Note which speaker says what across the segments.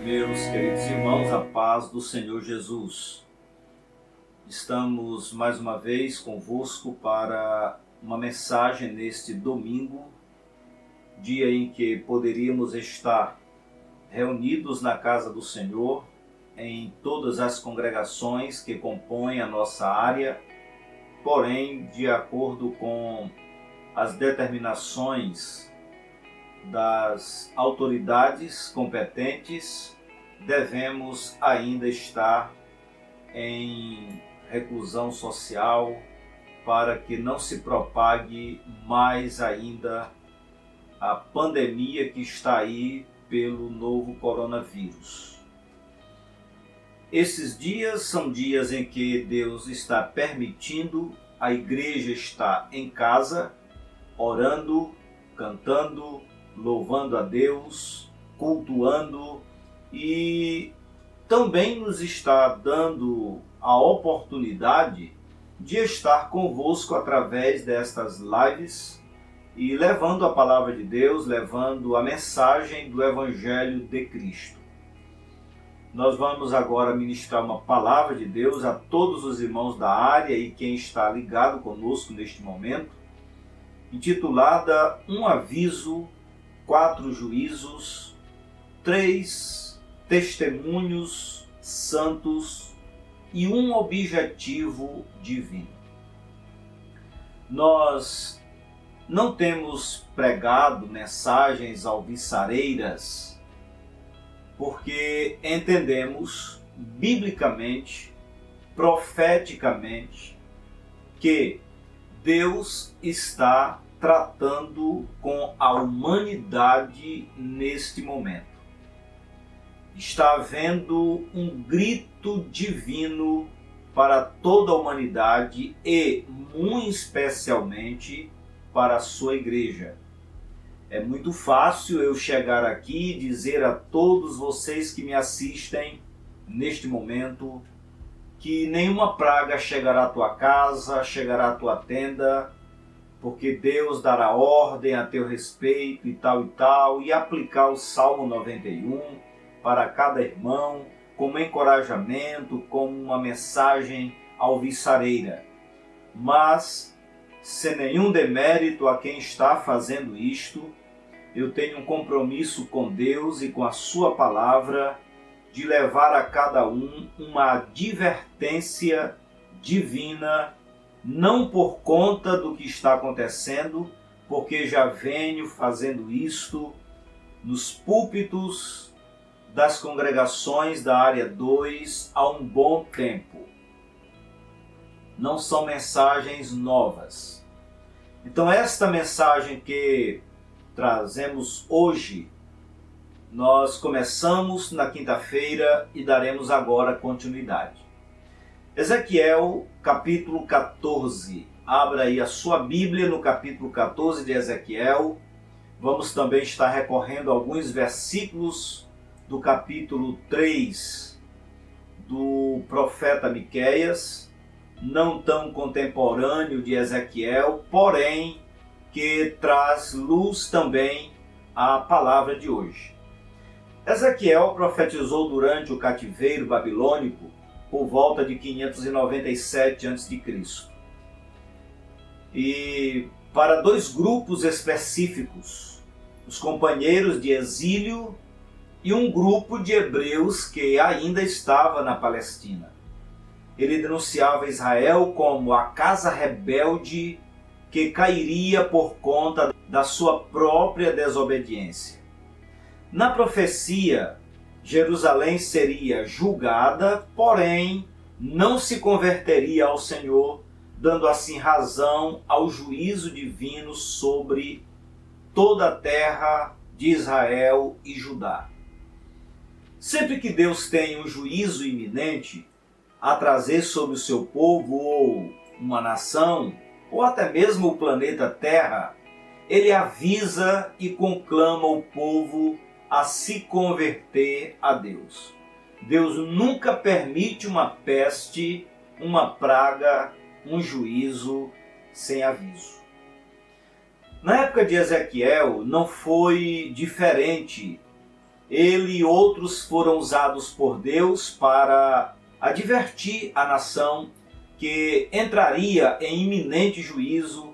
Speaker 1: Meus queridos irmãos, a paz do Senhor Jesus. Estamos mais uma vez convosco para uma mensagem neste domingo, dia em que poderíamos estar reunidos na casa do Senhor, em todas as congregações que compõem a nossa área, porém, de acordo com as determinações das autoridades competentes, devemos ainda estar em reclusão social para que não se propague mais ainda a pandemia que está aí pelo novo coronavírus. Esses dias são dias em que Deus está permitindo a igreja estar em casa, orando, cantando, louvando a Deus, cultuando, e também nos está dando a oportunidade de estar convosco através destas lives e levando a palavra de Deus, levando a mensagem do Evangelho de Cristo. Nós vamos agora ministrar uma palavra de Deus a todos os irmãos da área e quem está ligado conosco neste momento, intitulada Um Aviso, 4 Juízos, 3 Testemunhos Santos e um Objetivo Divino. Nós não temos pregado mensagens alvissareiras porque entendemos biblicamente, profeticamente, que Deus está tratando com a humanidade neste momento. Está havendo um grito divino para toda a humanidade e, muito especialmente, para a sua igreja. É muito fácil eu chegar aqui e dizer a todos vocês que me assistem neste momento que nenhuma praga chegará à tua casa, chegará à tua tenda, porque Deus dará ordem a teu respeito e tal, e aplicar o Salmo 91 para cada irmão, como encorajamento, como uma mensagem alvissareira. Mas, sem nenhum demérito a quem está fazendo isto, eu tenho um compromisso com Deus e com a sua palavra de levar a cada um uma advertência divina, não por conta do que está acontecendo, porque já venho fazendo isto nos púlpitos das congregações da área 2 há um bom tempo. Não são mensagens novas. Então esta mensagem que trazemos hoje, nós começamos na quinta-feira e daremos agora continuidade. Ezequiel, capítulo 14. Abra aí a sua Bíblia no capítulo 14 de Ezequiel. Vamos também estar recorrendo a alguns versículos do capítulo 3 do profeta Miqueias, não tão contemporâneo de Ezequiel, porém que traz luz também à palavra de hoje. Ezequiel profetizou durante o cativeiro babilônico por volta de 597 a.C. E para dois grupos específicos, os companheiros de exílio e um grupo de hebreus que ainda estava na Palestina. Ele denunciava Israel como a casa rebelde que cairia por conta da sua própria desobediência. Na profecia, Jerusalém seria julgada, porém não se converteria ao Senhor, dando assim razão ao juízo divino sobre toda a terra de Israel e Judá. Sempre que Deus tem um juízo iminente a trazer sobre o seu povo ou uma nação, ou até mesmo o planeta Terra, ele avisa e conclama o povo a se converter a Deus. Deus nunca permite uma peste, uma praga, um juízo sem aviso. Na época de Ezequiel não foi diferente ele e outros foram usados por Deus para advertir a nação que entraria em iminente juízo,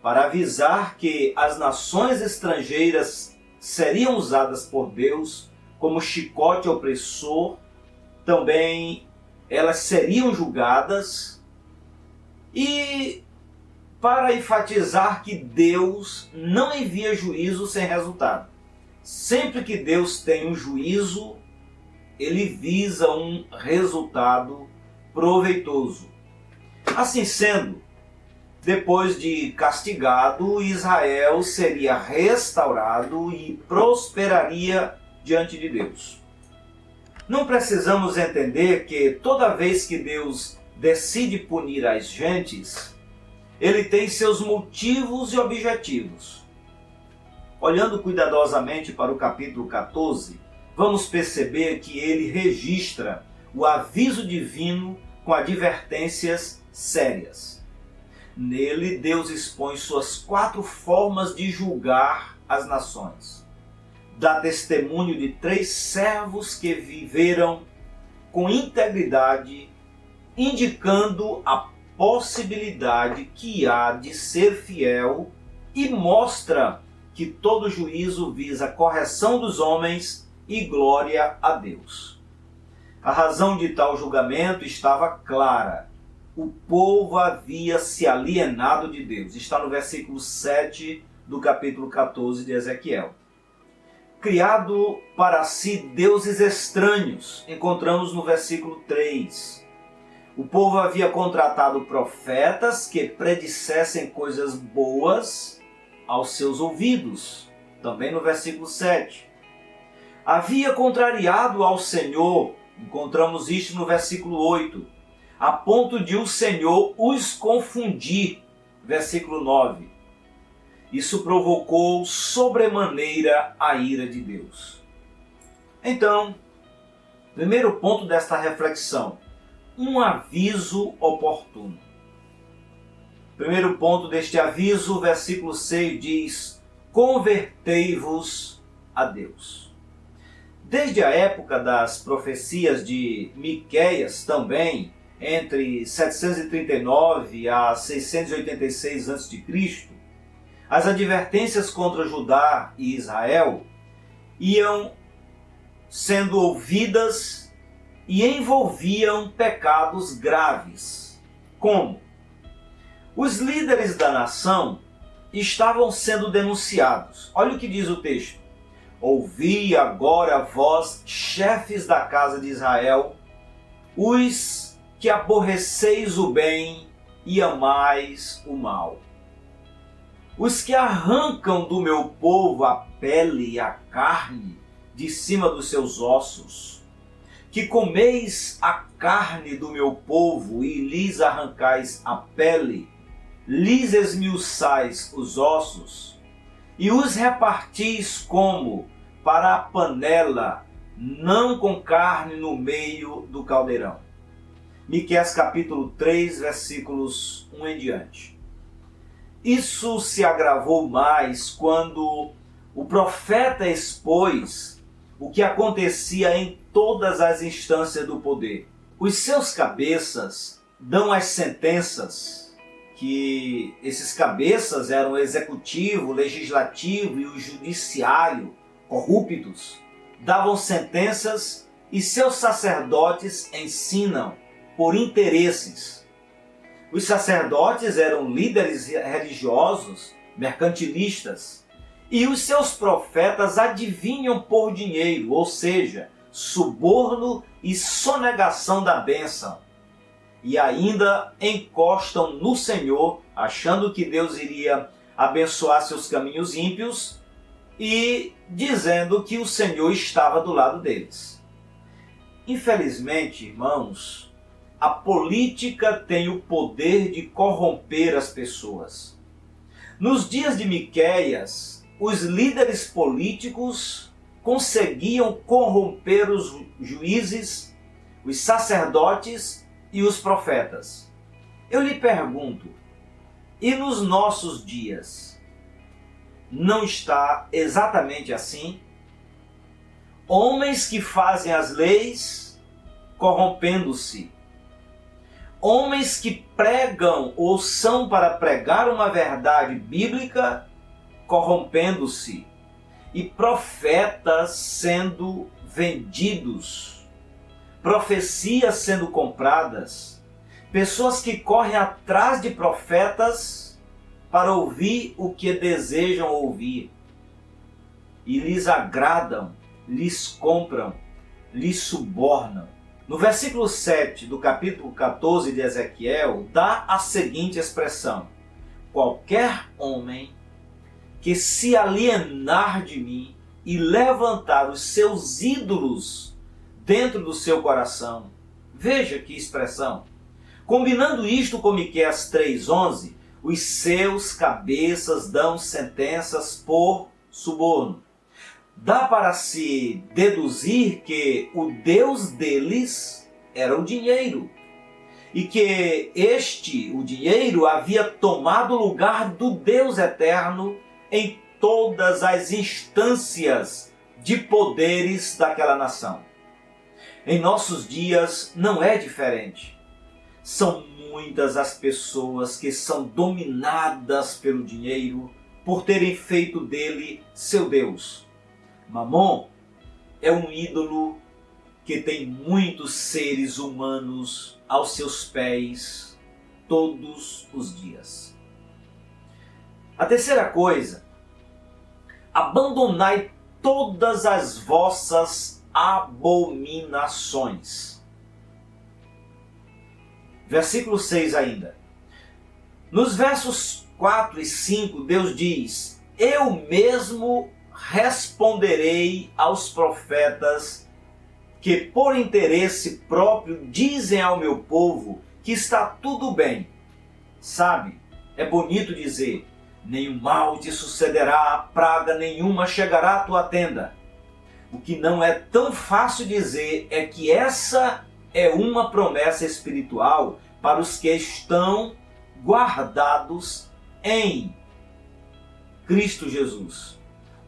Speaker 1: para avisar que as nações estrangeiras seriam usadas por Deus como chicote opressor, também elas seriam julgadas, e para enfatizar que Deus não envia juízo sem resultado. Sempre que Deus tem um juízo, ele visa um resultado proveitoso. Assim sendo, depois de castigado, Israel seria restaurado e prosperaria diante de Deus. Não precisamos entender que toda vez que Deus decide punir as gentes, ele tem seus motivos e objetivos. Olhando cuidadosamente para o capítulo 14, vamos perceber que ele registra o aviso divino com advertências sérias. Nele, Deus expõe suas 4 formas de julgar as nações. Dá testemunho de 3 servos que viveram com integridade, indicando a possibilidade que há de ser fiel, e mostra que todo juízo visa a correção dos homens e glória a Deus. A razão de tal julgamento estava clara. O povo havia se alienado de Deus. Está no versículo 7 do capítulo 14 de Ezequiel. Criado para si deuses estranhos, encontramos no versículo 3. O povo havia contratado profetas que predissessem coisas boas aos seus ouvidos, também no versículo 7. Havia contrariado ao Senhor, encontramos isto no versículo 8, a ponto de o Senhor os confundir, versículo 9. Isso provocou sobremaneira a ira de Deus. Então, primeiro ponto desta reflexão, um aviso oportuno. Primeiro ponto deste aviso, versículo 6 diz: convertei-vos a Deus. Desde a época das profecias de Miqueias também, entre 739 a 686 a.C., as advertências contra Judá e Israel iam sendo ouvidas e envolviam pecados graves, como os líderes da nação estavam sendo denunciados. Olha o que diz o texto: ouvi agora vós, chefes da casa de Israel, os que aborreceis o bem e amais o mal. Os que arrancam do meu povo a pele e a carne de cima dos seus ossos, que comeis a carne do meu povo e lhes arrancais a pele, lhes esmiuçais os ossos, e os repartis como para a panela, não com carne no meio do caldeirão. Miqueias capítulo 3, versículos 1 em diante. Isso se agravou mais quando o profeta expôs o que acontecia em todas as instâncias do poder. Os seus cabeças dão as sentenças, que esses cabeças eram o executivo, o legislativo e o judiciário corruptos, davam sentenças e seus sacerdotes ensinam por interesses. Os sacerdotes eram líderes religiosos, mercantilistas, e os seus profetas adivinham por dinheiro, ou seja, suborno e sonegação da bênção. E ainda encostam no Senhor, achando que Deus iria abençoar seus caminhos ímpios e dizendo que o Senhor estava do lado deles. Infelizmente, irmãos, a política tem o poder de corromper as pessoas. Nos dias de Miqueias, os líderes políticos conseguiam corromper os juízes, os sacerdotes e os profetas. Eu lhe pergunto, e nos nossos dias, não está exatamente assim? Homens que fazem as leis corrompendo-se. Homens que pregam ou são para pregar uma verdade bíblica corrompendo-se. E profetas sendo vendidos. Profecias sendo compradas. Pessoas que correm atrás de profetas para ouvir o que desejam ouvir. E lhes agradam, lhes compram, lhes subornam. No versículo 7 do capítulo 14 de Ezequiel, dá a seguinte expressão: qualquer homem que se alienar de mim e levantar os seus ídolos dentro do seu coração. Veja que expressão. Combinando isto com Miqueias 3:11, os seus cabeças dão sentenças por suborno. Dá para se deduzir que o Deus deles era o dinheiro e que o dinheiro, havia tomado o lugar do Deus eterno em todas as instâncias de poderes daquela nação. Em nossos dias não é diferente. São muitas as pessoas que são dominadas pelo dinheiro por terem feito dele seu Deus. Mamon é um ídolo que tem muitos seres humanos aos seus pés todos os dias. A terceira coisa, abandonai todas as vossas abominações. Versículo 6 ainda. Nos versos 4 e 5, Deus diz: eu mesmo responderei aos profetas que por interesse próprio dizem ao meu povo que está tudo bem. Sabe, é bonito dizer: nenhum mal te sucederá, praga nenhuma chegará à tua tenda. O que não é tão fácil dizer é que essa é uma promessa espiritual para os que estão guardados em Cristo Jesus,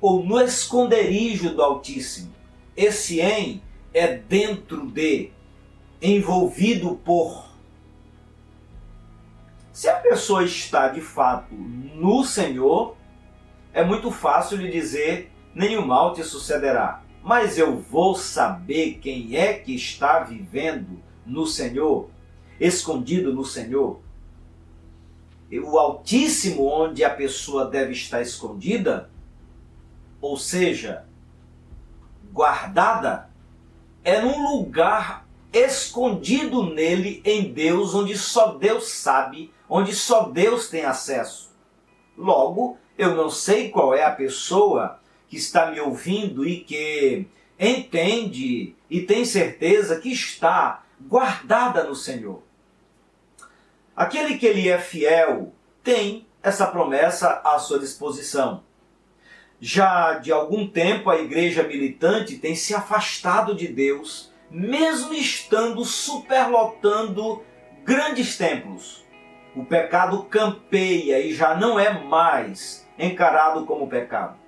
Speaker 1: ou no esconderijo do Altíssimo. Esse em é dentro de, envolvido por. Se a pessoa está de fato no Senhor, é muito fácil lhe dizer: nenhum mal te sucederá. Mas eu vou saber quem é que está vivendo no Senhor, escondido no Senhor. O Altíssimo, onde a pessoa deve estar escondida, ou seja, guardada, é num lugar escondido nele, em Deus, onde só Deus sabe, onde só Deus tem acesso. Logo, eu não sei qual é a pessoa que está me ouvindo e que entende e tem certeza que está guardada no Senhor. Aquele que lhe é fiel tem essa promessa à sua disposição. Já de algum tempo a igreja militante tem se afastado de Deus, mesmo estando superlotando grandes templos. O pecado campeia e já não é mais encarado como pecado.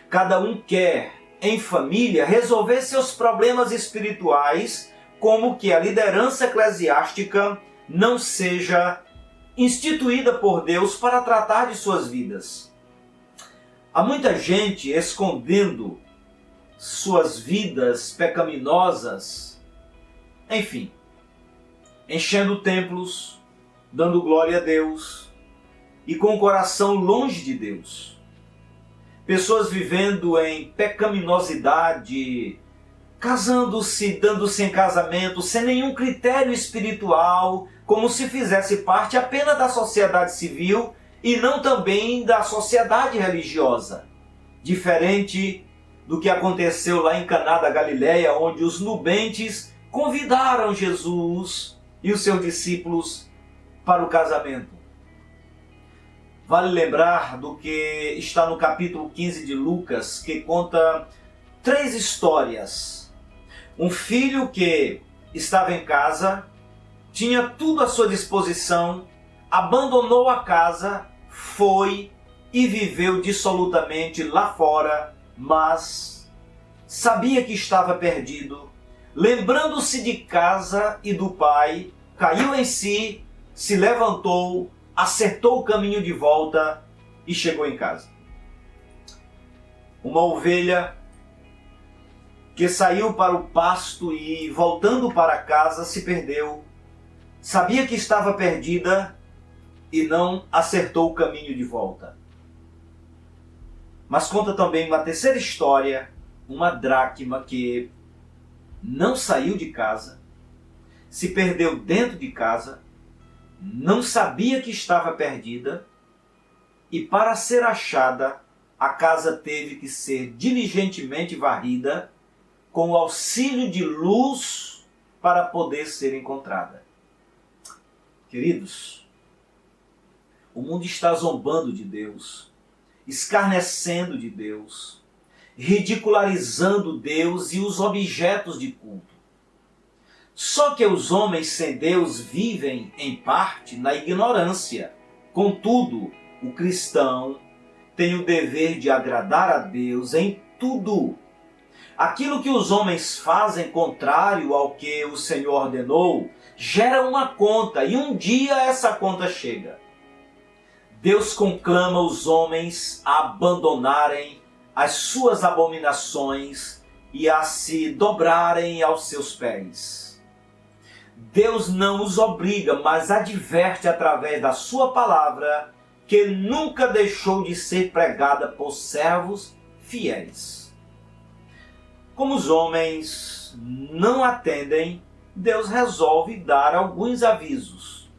Speaker 1: Cada um quer, em família, resolver seus problemas espirituais, como que a liderança eclesiástica não seja instituída por Deus para tratar de suas vidas. Há muita gente escondendo suas vidas pecaminosas, enfim, enchendo templos, dando glória a Deus e com o coração longe de Deus. Pessoas vivendo em pecaminosidade, casando-se, dando-se em casamento, sem nenhum critério espiritual, como se fizesse parte apenas da sociedade civil e não também da sociedade religiosa. Diferente do que aconteceu lá em Caná da Galileia, onde os nubentes convidaram Jesus e os seus discípulos para o casamento. Vale lembrar do que está no capítulo 15 de Lucas, que conta 3 histórias. Um filho que estava em casa, tinha tudo à sua disposição, abandonou a casa, foi e viveu dissolutamente lá fora, mas sabia que estava perdido, lembrando-se de casa e do pai, caiu em si, se levantou, acertou o caminho de volta e chegou em casa. Uma ovelha que saiu para o pasto e, voltando para casa, se perdeu. Sabia que estava perdida e não acertou o caminho de volta. Mas conta também uma terceira história, uma dracma que não saiu de casa, se perdeu dentro de casa, não sabia que estava perdida e, para ser achada, a casa teve que ser diligentemente varrida com o auxílio de luz para poder ser encontrada. Queridos, o mundo está zombando de Deus, escarnecendo de Deus, ridicularizando Deus e os objetos de culto. Só que os homens sem Deus vivem, em parte, na ignorância. Contudo, o cristão tem o dever de agradar a Deus em tudo. Aquilo que os homens fazem contrário ao que o Senhor ordenou, gera uma conta e um dia essa conta chega. Deus conclama os homens a abandonarem as suas abominações e a se dobrarem aos seus pés. Deus não os obriga, mas adverte através da sua palavra que nunca deixou de ser pregada por servos fiéis. Como os homens não atendem, Deus resolve dar alguns avisos.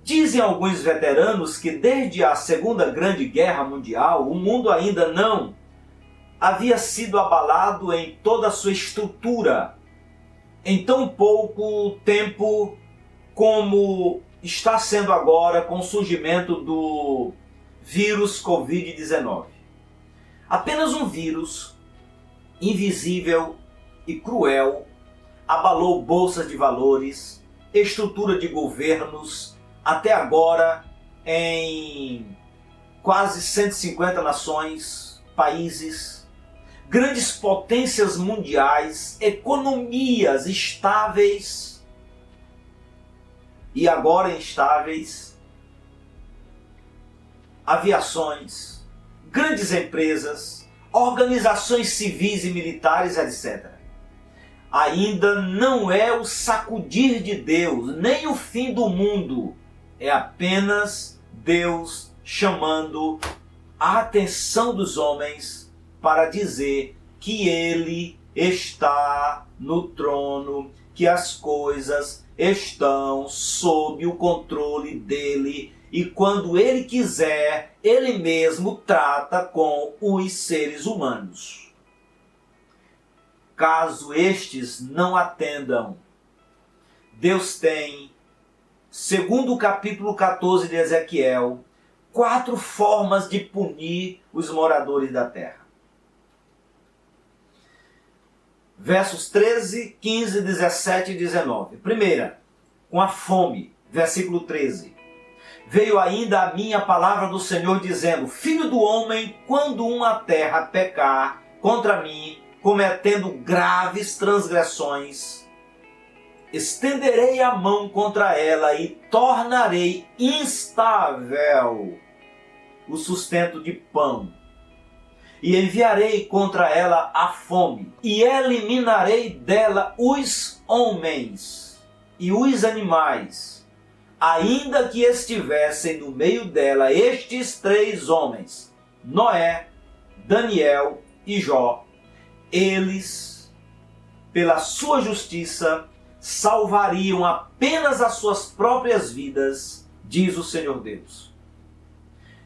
Speaker 1: Dizem alguns veteranos que desde a Segunda Grande Guerra Mundial, o mundo ainda não havia sido abalado em toda a sua estrutura, em tão pouco tempo como está sendo agora com o surgimento do vírus Covid-19. Apenas um vírus invisível e cruel abalou bolsas de valores, estrutura de governos, até agora em quase 150 nações, países, grandes potências mundiais, economias estáveis e agora instáveis, aviações, grandes empresas, organizações civis e militares, etc. Ainda não é o sacudir de Deus, nem o fim do mundo. É apenas Deus chamando a atenção dos homens para dizer que Ele está no trono, que as coisas estão sob o controle dEle e quando Ele quiser, Ele mesmo trata com os seres humanos. Caso estes não atendam, Deus tem, segundo o capítulo 14 de Ezequiel, 4 formas de punir os moradores da terra. Versos 13, 15, 17 e 19. Primeira, com a fome. Versículo 13. Veio ainda a mim a palavra do Senhor dizendo: Filho do homem, quando uma terra pecar contra mim, cometendo graves transgressões, estenderei a mão contra ela e tornarei instável o sustento de pão. E enviarei contra ela a fome, e eliminarei dela os homens e os animais, ainda que estivessem no meio dela estes 3 homens, Noé, Daniel e Jó. Eles, pela sua justiça, salvariam apenas as suas próprias vidas, diz o Senhor Deus.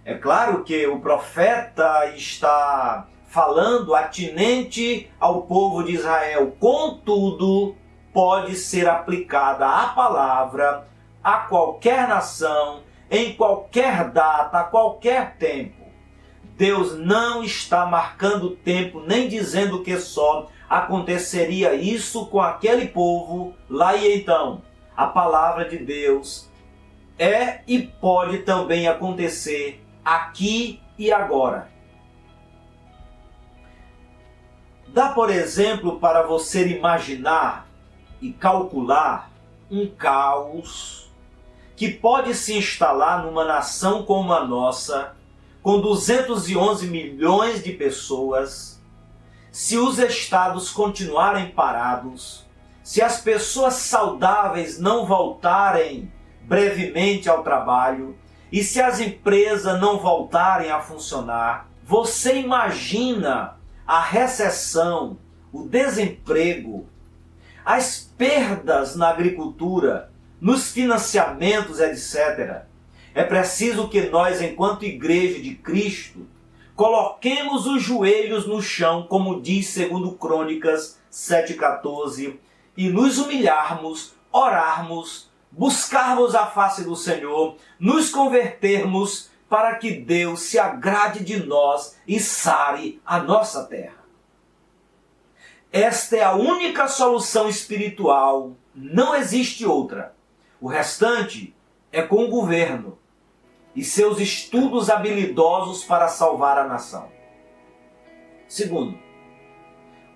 Speaker 1: É claro que o profeta está falando atinente ao povo de Israel, contudo, pode ser aplicada a palavra a qualquer nação, em qualquer data, a qualquer tempo. Deus não está marcando tempo, nem dizendo que só aconteceria isso com aquele povo lá e então. A palavra de Deus é e pode também acontecer aqui e agora. Dá, por exemplo, para você imaginar e calcular um caos que pode se instalar numa nação como a nossa, com 211 milhões de pessoas, se os estados continuarem parados, se as pessoas saudáveis não voltarem brevemente ao trabalho e se as empresas não voltarem a funcionar. Você imagina a recessão, o desemprego, as perdas na agricultura, nos financiamentos, etc. É preciso que nós, enquanto Igreja de Cristo, coloquemos os joelhos no chão, como diz segundo Crônicas 7,14, e nos humilharmos, orarmos, buscarmos a face do Senhor, nos convertermos para que Deus se agrade de nós e sare a nossa terra. Esta é a única solução espiritual, não existe outra. O restante é com o governo e seus estudos habilidosos para salvar a nação. Segundo,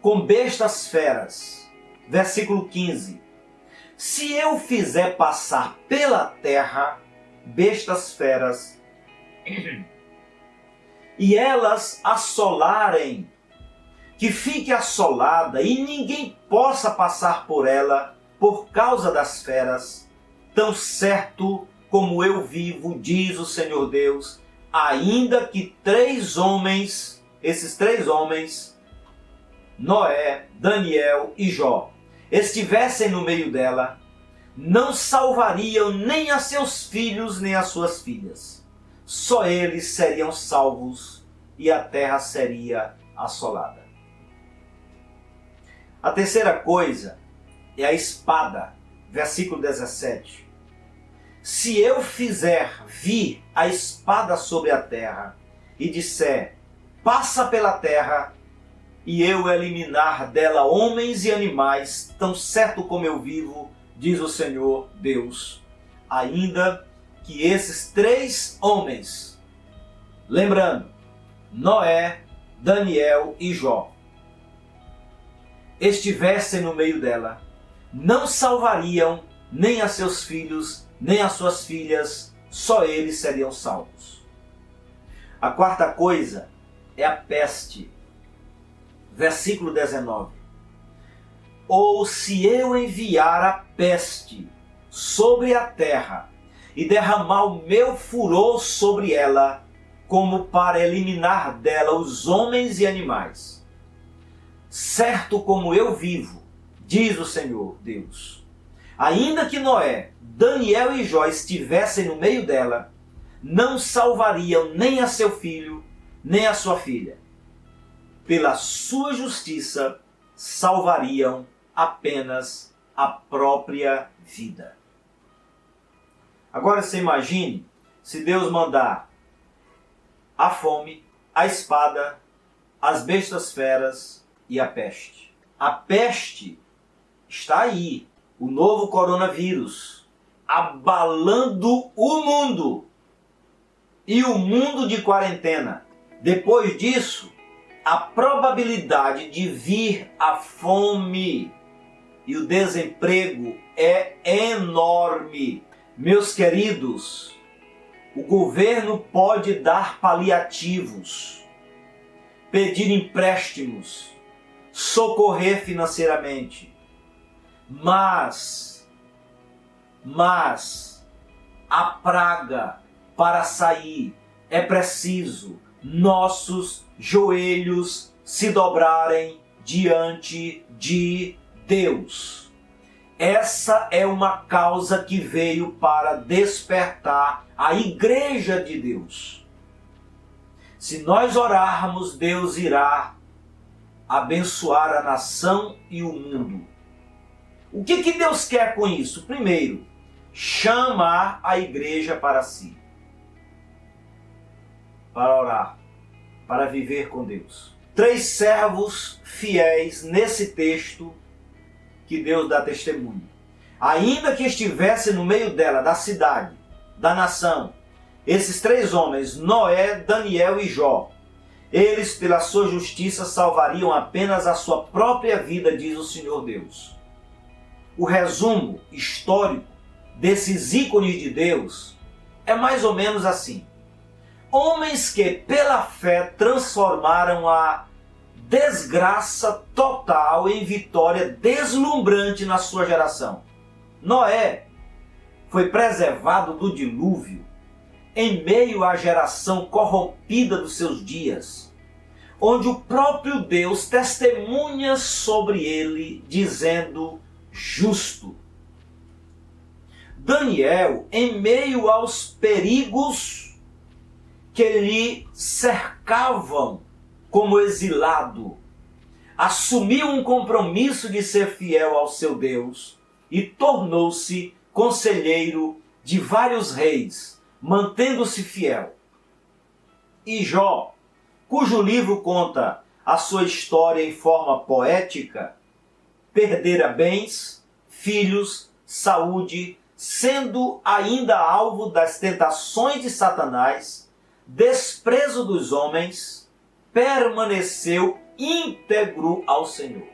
Speaker 1: com bestas feras, versículo 15. Se eu fizer passar pela terra bestas feras, e elas assolarem, que fique assolada e ninguém possa passar por ela por causa das feras, tão certo como eu vivo, diz o Senhor Deus, ainda que esses três homens, Noé, Daniel e Jó, estivessem no meio dela, não salvariam nem a seus filhos nem as suas filhas. Só eles seriam salvos e a terra seria assolada. A terceira coisa é a espada, versículo 17. Se eu fizer vir a espada sobre a terra e disser, passa pela terra, e eu eliminar dela homens e animais, tão certo como eu vivo, diz o Senhor Deus, ainda que esses três homens, lembrando, Noé, Daniel e Jó, estivessem no meio dela, não salvariam nem a seus filhos, nem as suas filhas, só eles seriam salvos. A quarta coisa é a peste. Versículo 19. Ou se eu enviar a peste sobre a terra e derramar o meu furor sobre ela, como para eliminar dela os homens e animais, certo como eu vivo, diz o Senhor Deus, ainda que Noé, Daniel e Jó estivessem no meio dela, não salvariam nem a seu filho, nem a sua filha. Pela sua justiça, salvariam apenas a própria vida. Agora você imagine se Deus mandar a fome, a espada, as bestas feras e a peste. A peste está aí, o novo coronavírus, abalando o mundo. E o mundo de quarentena. Depois disso, a probabilidade de vir a fome e o desemprego é enorme. Meus queridos, o governo pode dar paliativos, pedir empréstimos, socorrer financeiramente, mas a praga, para sair, é preciso nossos joelhos se dobrarem diante de Deus. Essa é uma causa que veio para despertar a Igreja de Deus. Se nós orarmos, Deus irá abençoar a nação e o mundo. O que Deus quer com isso? Primeiro, chamar a igreja para si, para orar, para viver com Deus. 3 servos fiéis nesse texto que Deus dá testemunho. Ainda que estivesse no meio dela, da cidade, da nação, esses 3 homens, Noé, Daniel e Jó, Eles, pela sua justiça, salvariam apenas a sua própria vida, diz o Senhor Deus. O resumo histórico desses ícones de Deus é mais ou menos assim. Homens que, pela fé, transformaram a desgraça total em vitória deslumbrante na sua geração. Noé foi preservado do dilúvio em meio à geração corrompida dos seus dias, onde o próprio Deus testemunha sobre ele, dizendo: justo. Daniel, em meio aos perigos que lhe cercavam como exilado, assumiu um compromisso de ser fiel ao seu Deus e tornou-se conselheiro de vários reis, mantendo-se fiel. E Jó, cujo livro conta a sua história em forma poética, perdera bens, filhos, saúde, sendo ainda alvo das tentações de Satanás, desprezo dos homens, permaneceu íntegro ao Senhor.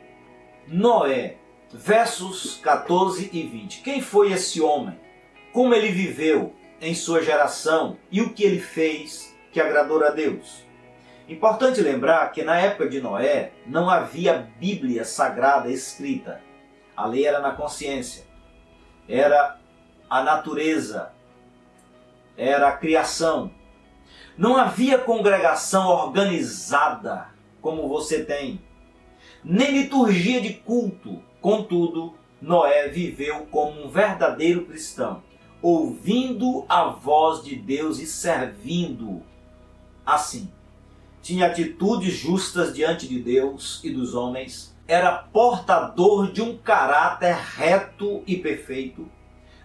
Speaker 1: Noé, versos 14 e 20. Quem foi esse homem? Como ele viveu em sua geração e o que ele fez que agradou a Deus? Importante lembrar que na época de Noé não havia Bíblia Sagrada escrita. A lei era na consciência, era a natureza, era a criação. Não havia congregação organizada como você tem, nem liturgia de culto. Contudo, Noé viveu como um verdadeiro cristão, ouvindo a voz de Deus e servindo. Assim, tinha atitudes justas diante de Deus e dos homens, era portador de um caráter reto e perfeito,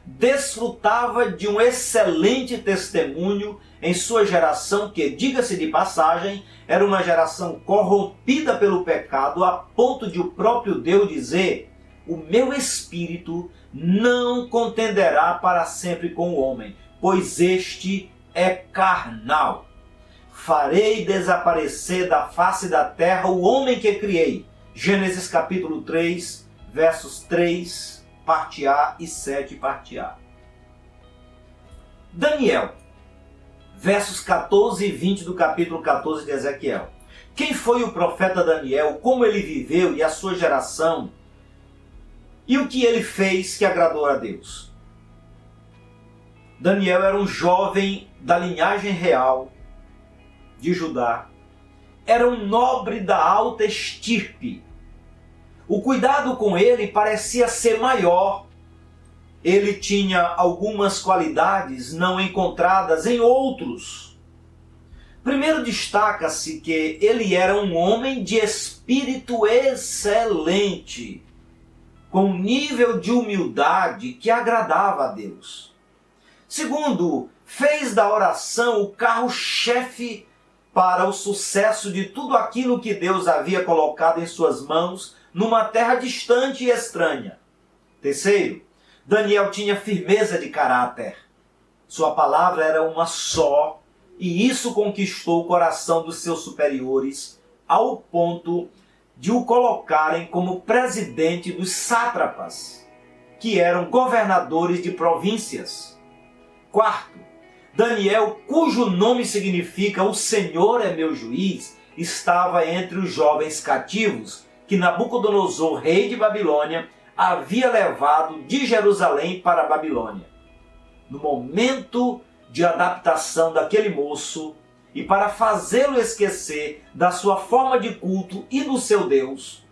Speaker 1: desfrutava de um excelente testemunho em sua geração que, diga-se de passagem, era uma geração corrompida pelo pecado a ponto de o próprio Deus dizer: o meu espírito não contenderá para sempre com o homem, pois este é carnal. Farei desaparecer da face da terra o homem que criei. Gênesis capítulo 3, versos 3, parte A e 7, parte A. Daniel, versos 14 e 20 do capítulo 14 de Ezequiel. Quem foi o profeta Daniel, como ele viveu e a sua geração, e o que ele fez que agradou a Deus? Daniel era um jovem da linhagem real de Judá. Era um nobre da alta estirpe. O cuidado com ele parecia ser maior. Ele tinha algumas qualidades não encontradas em outros. Primeiro destaca-se que ele era um homem de espírito excelente, com um nível de humildade que agradava a Deus. Segundo, fez da oração o carro-chefe para o sucesso de tudo aquilo que Deus havia colocado em suas mãos numa terra distante e estranha. Terceiro, Daniel tinha firmeza de caráter. Sua palavra era uma só, e isso conquistou o coração dos seus superiores ao ponto de o colocarem como presidente dos sátrapas, que eram governadores de províncias. Quarto, Daniel, cujo nome significa "o Senhor é meu juiz", estava entre os jovens cativos que Nabucodonosor, rei de Babilônia, havia levado de Jerusalém para a Babilônia. No momento de adaptação daquele moço, e para fazê-lo esquecer da sua forma de culto e do seu Deus,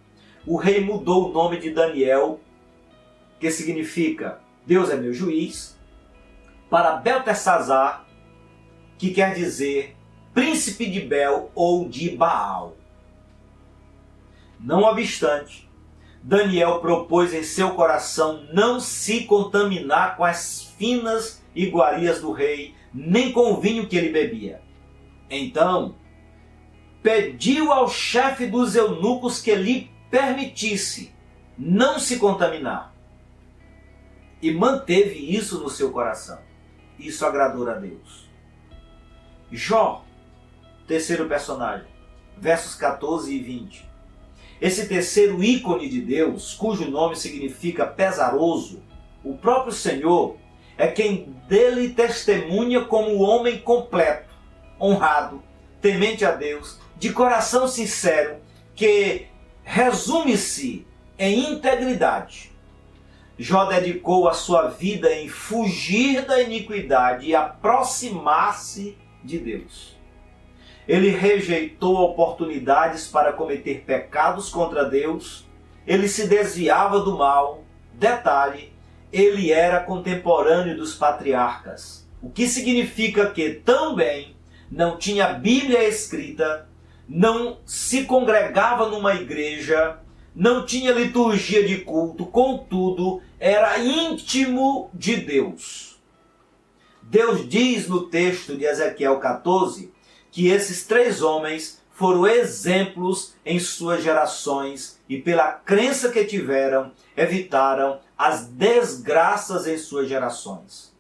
Speaker 1: o rei mudou o nome de Daniel, que significa "Deus é meu juiz", para Beltesazar, que quer dizer príncipe de Bel ou de Baal. Não obstante, Daniel propôs em seu coração não se contaminar com as finas iguarias do rei, nem com o vinho que ele bebia. Então, pediu ao chefe dos eunucos que lhe permitisse não se contaminar. E manteve isso no seu coração. Isso agradou a Deus. Jó, terceiro personagem. versos 14 e 20. Esse terceiro ícone de Deus, cujo nome significa pesaroso, o próprio Senhor é quem dele testemunha como o homem completo, honrado, temente a Deus, de coração sincero, que resume-se em integridade. Jó dedicou a sua vida em fugir da iniquidade e aproximar-se de Deus. Ele rejeitou oportunidades para cometer pecados contra Deus, ele se desviava do mal. Detalhe, ele era contemporâneo dos patriarcas, o que significa que também não tinha Bíblia escrita, não se congregava numa igreja, não tinha liturgia de culto, contudo, era íntimo de Deus. Deus diz no texto de Ezequiel 14 que esses três homens foram exemplos em suas gerações e, pela crença que tiveram, evitaram as desgraças em suas gerações.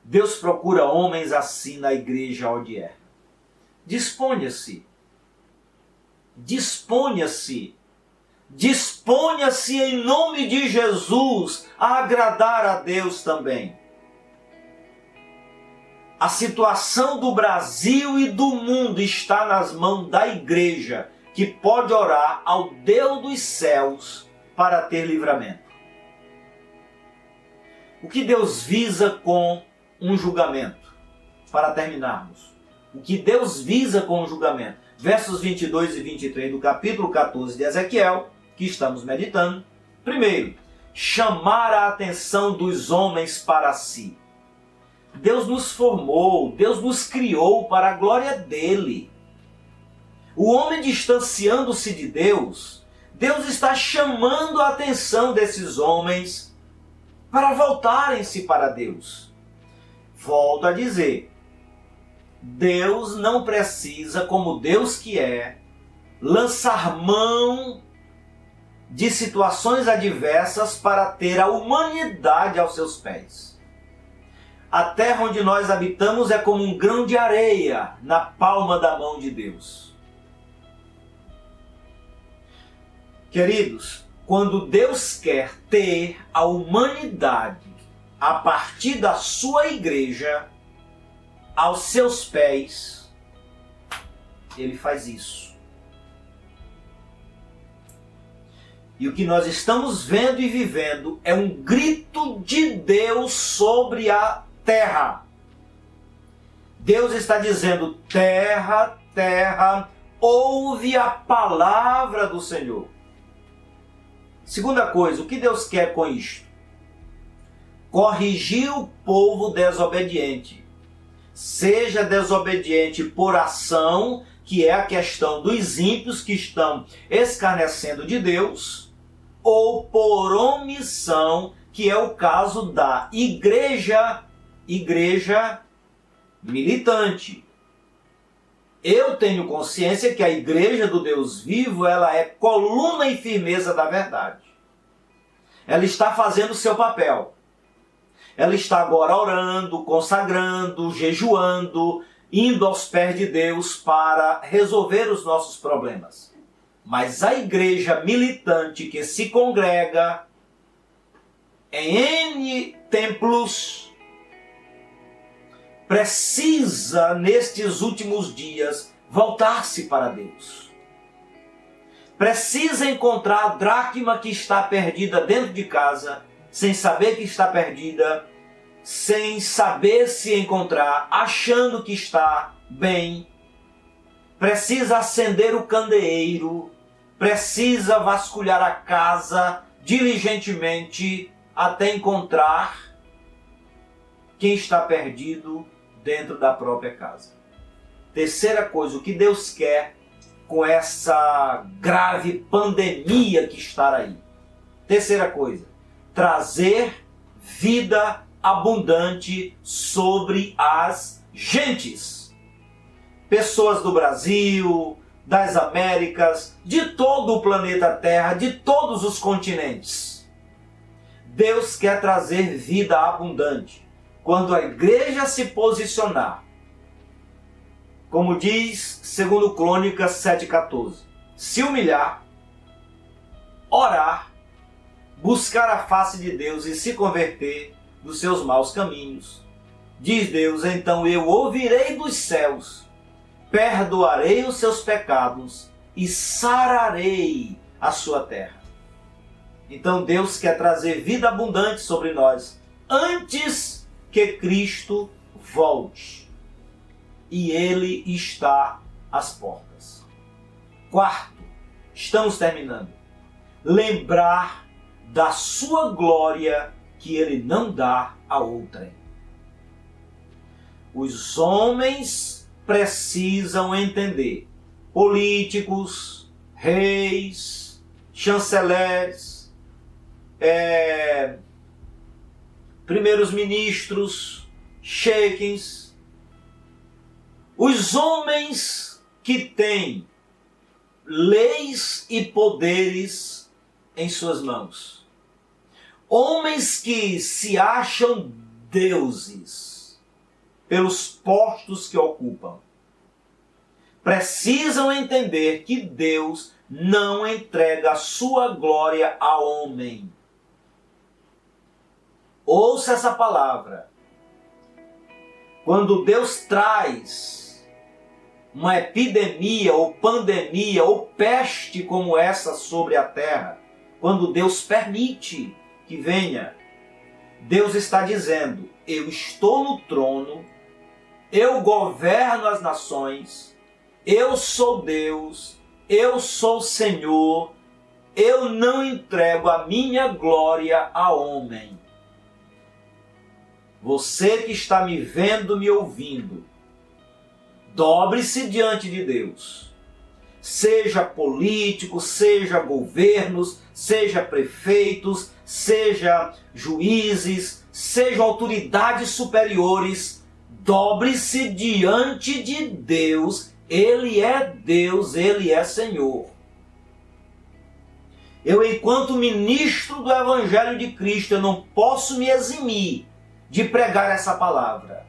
Speaker 1: Deus procura homens assim na igreja onde é. Disponha-se. Disponha-se. Disponha-se em nome de Jesus a agradar a Deus também. A situação do Brasil e do mundo está nas mãos da igreja, que pode orar ao Deus dos céus para ter livramento. O que Deus visa com um julgamento? Para terminarmos. O que Deus visa com o julgamento? Versos 22 e 23 do capítulo 14 de Ezequiel, que estamos meditando. Primeiro, chamar a atenção dos homens para si. Deus nos formou, Deus nos criou para a glória dele. O homem distanciando-se de Deus, Deus está chamando a atenção desses homens para voltarem-se para Deus. Volto a dizer, Deus não precisa, como Deus que é, lançar mão de situações adversas para ter a humanidade aos seus pés. A terra onde nós habitamos é como um grão de areia na palma da mão de Deus. Queridos, quando Deus quer ter a humanidade a partir da sua igreja aos seus pés, ele faz isso. E o que nós estamos vendo e vivendo é um grito de Deus sobre a terra. Deus está dizendo: terra, terra, ouve a palavra do Senhor. Segunda coisa, o que Deus quer com isto? Corrigir o povo desobediente. Seja desobediente por ação, que é a questão dos ímpios que estão escarnecendo de Deus, ou por omissão, que é o caso da igreja militante. Eu tenho consciência que a igreja do Deus vivo, ela é coluna e firmeza da verdade. Ela está fazendo o seu papel. Ela está agora orando, consagrando, jejuando, indo aos pés de Deus para resolver os nossos problemas. Mas a igreja militante que se congrega em N templos precisa, nestes últimos dias, voltar-se para Deus. Precisa encontrar a dracma que está perdida dentro de casa, sem saber que está perdida, sem saber se encontrar, achando que está bem. Precisa acender o candeeiro, precisa vasculhar a casa diligentemente até encontrar quem está perdido dentro da própria casa. Terceira coisa, o que Deus quer com essa grave pandemia que está aí? Terceira coisa, trazer vida abundante sobre as gentes. Pessoas do Brasil, das Américas, de todo o planeta Terra, de todos os continentes. Deus quer trazer vida abundante. Quando a igreja se posicionar como diz 2 Crônicas 7,14. Se humilhar, orar, buscar a face de Deus e se converter dos seus maus caminhos, diz Deus, então eu ouvirei dos céus, perdoarei os seus pecados e sararei a sua terra. Então Deus quer trazer vida abundante sobre nós antes que Cristo volte. E Ele está às portas. Quarto, estamos terminando. Lembrar da sua glória que Ele não dá a outrem. Os homens precisam entender, políticos, reis, chanceleres, primeiros ministros, sheikhs, os homens que têm leis e poderes em suas mãos, homens que se acham deuses pelos postos que ocupam, precisam entender que Deus não entrega a sua glória a homem. Ouça essa palavra. Quando Deus traz uma epidemia ou pandemia ou peste como essa sobre a terra, quando Deus permite que venha, Deus está dizendo, eu estou no trono, eu governo as nações, eu sou Deus, eu sou Senhor, eu não entrego a minha glória a homem. Você que está me vendo, me ouvindo, dobre-se diante de Deus. Seja político, seja governos, seja prefeitos, seja juízes, sejam autoridades superiores, dobre-se diante de Deus. Ele é Deus, Ele é Senhor. Eu, enquanto ministro do Evangelho de Cristo, eu não posso me eximir de pregar essa palavra.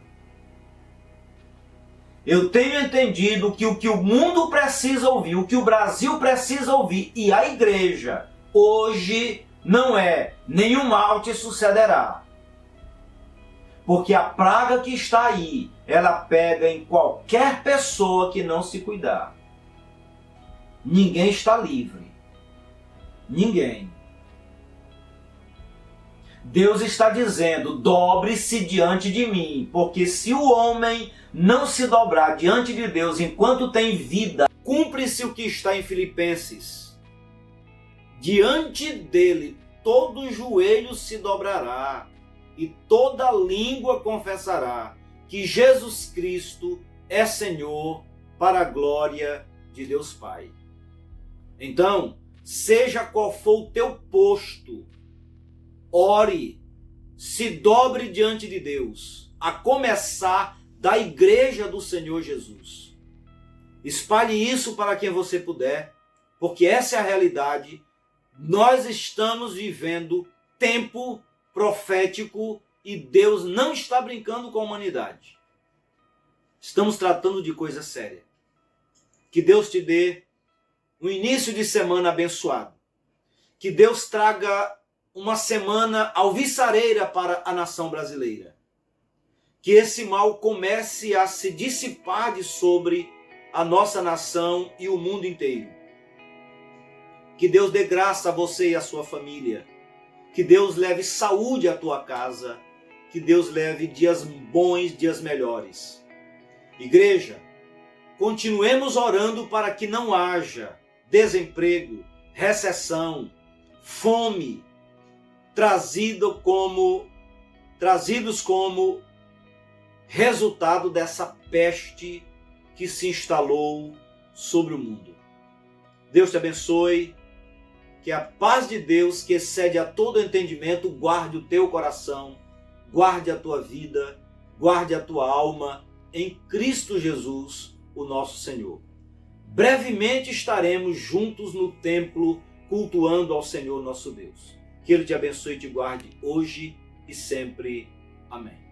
Speaker 1: Eu tenho entendido que o que o mundo precisa ouvir, o que o Brasil precisa ouvir, e a igreja, hoje, não é nenhum mal te sucederá. Porque a praga que está aí, ela pega em qualquer pessoa que não se cuidar. Ninguém está livre. Ninguém. Deus está dizendo, dobre-se diante de mim, porque se o homem não se dobrar diante de Deus enquanto tem vida, cumpre-se o que está em Filipenses. Diante dele todo joelho se dobrará e toda língua confessará que Jesus Cristo é Senhor, para a glória de Deus Pai. Então, seja qual for o teu posto, ore, se dobre diante de Deus, a começar da igreja do Senhor Jesus. Espalhe isso para quem você puder, porque essa é a realidade. Nós estamos vivendo tempo profético e Deus não está brincando com a humanidade. Estamos tratando de coisa séria. Que Deus te dê um início de semana abençoado. Que Deus traga uma semana alvissareira para a nação brasileira. Que esse mal comece a se dissipar de sobre a nossa nação e o mundo inteiro. Que Deus dê graça a você e a sua família. Que Deus leve saúde à tua casa. Que Deus leve dias bons, dias melhores. Igreja, continuemos orando para que não haja desemprego, recessão, fome, trazidos como resultado dessa peste que se instalou sobre o mundo. Deus te abençoe, que a paz de Deus, que excede a todo entendimento, guarde o teu coração, guarde a tua vida, guarde a tua alma em Cristo Jesus, o nosso Senhor. Brevemente estaremos juntos no templo, cultuando ao Senhor nosso Deus. Que Ele te abençoe e te guarde hoje e sempre. Amém.